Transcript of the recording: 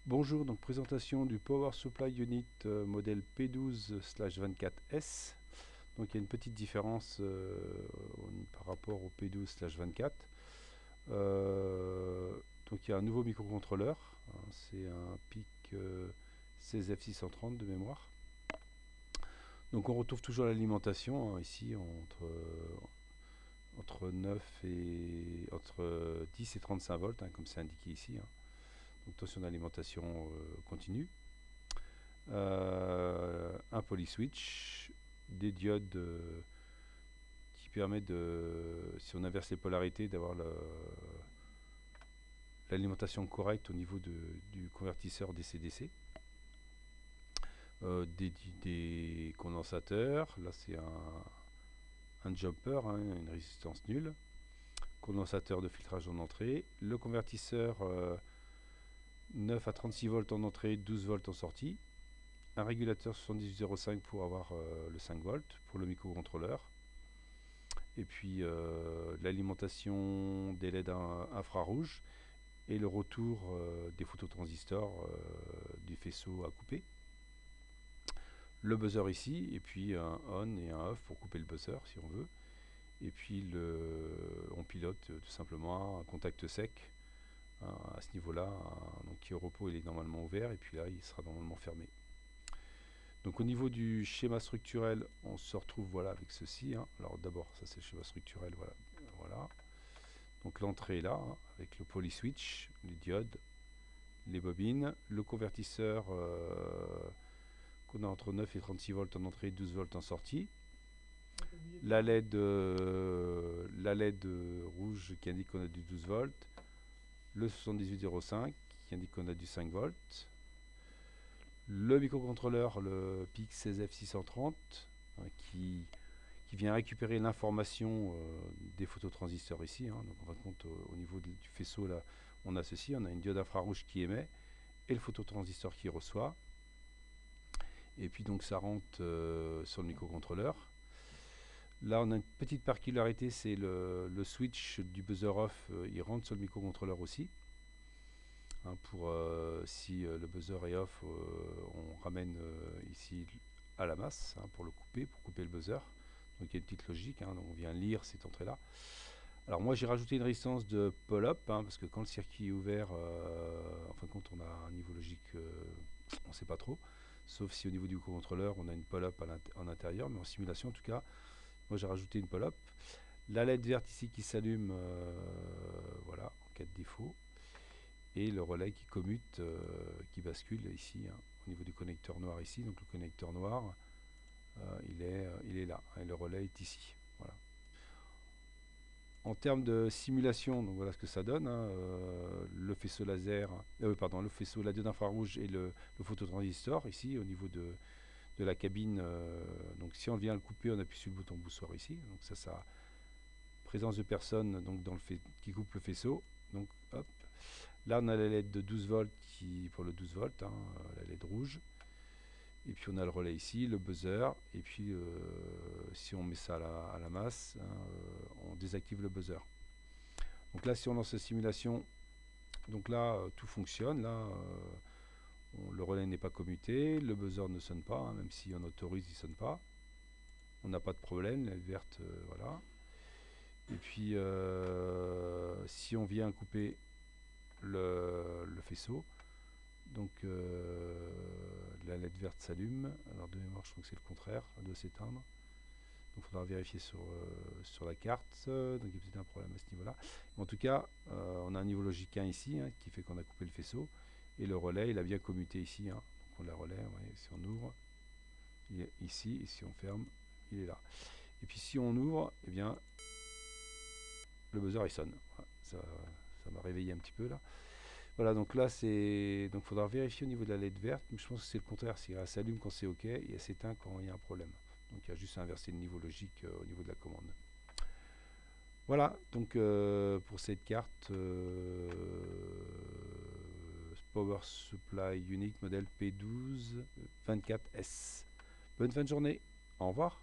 Bonjour, donc présentation du Power Supply Unit modèle P12/24S. Donc il y a une petite différence par rapport au P12/24. Donc il y a un nouveau microcontrôleur, hein, c'est un PIC 16F630 de mémoire. Donc on retrouve toujours l'alimentation, hein, ici entre 10 et 35 volts, hein, comme c'est indiqué ici, hein. Donc tension d'alimentation continue. Un polyswitch, des diodes qui permettent si on inverse les polarités, d'avoir l'alimentation correcte au niveau du convertisseur DC-DC. Des condensateurs, là c'est un jumper, hein, une résistance nulle. Condensateur de filtrage en entrée, le convertisseur 9 à 36 volts en entrée, 12 volts en sortie, un régulateur 78,05 pour avoir le 5 volts pour le microcontrôleur, et puis l'alimentation des LED infrarouges et le retour des phototransistors du faisceau à couper, le buzzer ici, et puis un on et un off pour couper le buzzer si on veut, et puis on pilote tout simplement un contact sec, hein, à ce niveau là, donc qui au repos il est normalement ouvert, et puis là il sera normalement fermé. Donc au niveau du schéma structurel, on se retrouve voilà avec ceci, hein. Alors d'abord, ça c'est le schéma structurel, voilà. Voilà. Donc l'entrée est là, hein, avec le polyswitch, les diodes, les bobines, le convertisseur qu'on a entre 9 et 36 volts en entrée, 12 volts en sortie. La LED rouge qui indique qu'on a du 12 volts, le 78,05 qui indique qu'on a du 5 volts. Le microcontrôleur, le PIC 16F630, hein, qui vient récupérer l'information des phototransistors ici, hein. Donc en fin de compte, au niveau du faisceau, là, on a ceci, on a une diode infrarouge qui émet et le phototransistor qui reçoit. Et puis donc ça rentre sur le microcontrôleur. Là on a une petite particularité, c'est le switch du buzzer off, il rentre sur le microcontrôleur aussi. Hein, pour si le buzzer est off, on ramène ici à la masse, hein, pour couper le buzzer. Donc il y a une petite logique, hein, donc on vient lire cette entrée là. Alors moi j'ai rajouté une résistance de pull-up, hein, parce que quand le circuit est ouvert, en fin de compte on a un niveau logique, on ne sait pas trop, sauf si au niveau du contrôleur on a une pull-up en intérieur, mais en simulation en tout cas, moi j'ai rajouté une pull-up. La LED verte ici qui s'allume, voilà, en cas de défaut, et le relais qui commute, qui bascule ici, hein, au niveau du connecteur noir ici. Donc le connecteur noir, il est là, et le relais est ici. Voilà. En termes de simulation, donc voilà ce que ça donne, hein, le faisceau laser, le faisceau la diode infrarouge et le phototransistor ici au niveau de la cabine. Donc si on vient le couper, on appuie sur le bouton poussoir ici. Donc ça présence de personne donc qui coupe le faisceau. Donc hop, là on a la LED de 12 volts pour le 12 volts, hein, la LED rouge. Et puis on a le relais ici, le buzzer, et puis si on met ça à la masse, hein, on désactive le buzzer. Donc là si on lance la simulation, donc là tout fonctionne, là le relais n'est pas commuté, le buzzer ne sonne pas, hein, même si on autorise, il ne sonne pas. On n'a pas de problème, la verte, voilà. Et puis si on vient couper le faisceau, donc la LED verte s'allume. Alors de mémoire je crois que c'est le contraire, elle doit s'éteindre. Donc il faudra vérifier sur la carte, donc il y a peut-être un problème à ce niveau là. En tout cas on a un niveau logique 1 ici, hein, qui fait qu'on a coupé le faisceau, et le relais il a bien commuté ici, hein. Donc on la relais, ouais, si on ouvre il est ici, et si on ferme il est là. Et puis si on ouvre, eh bien le buzzer il sonne. Voilà, ça m'a réveillé un petit peu là. Voilà, donc là c'est. Donc il faudra vérifier au niveau de la LED verte, mais je pense que c'est le contraire, c'est elle s'allume quand c'est OK et elle s'éteint quand il y a un problème. Donc il y a juste à inverser le niveau logique au niveau de la commande. Voilà, donc pour cette carte Power Supply Unique modèle P12 24S. Bonne fin de journée, au revoir.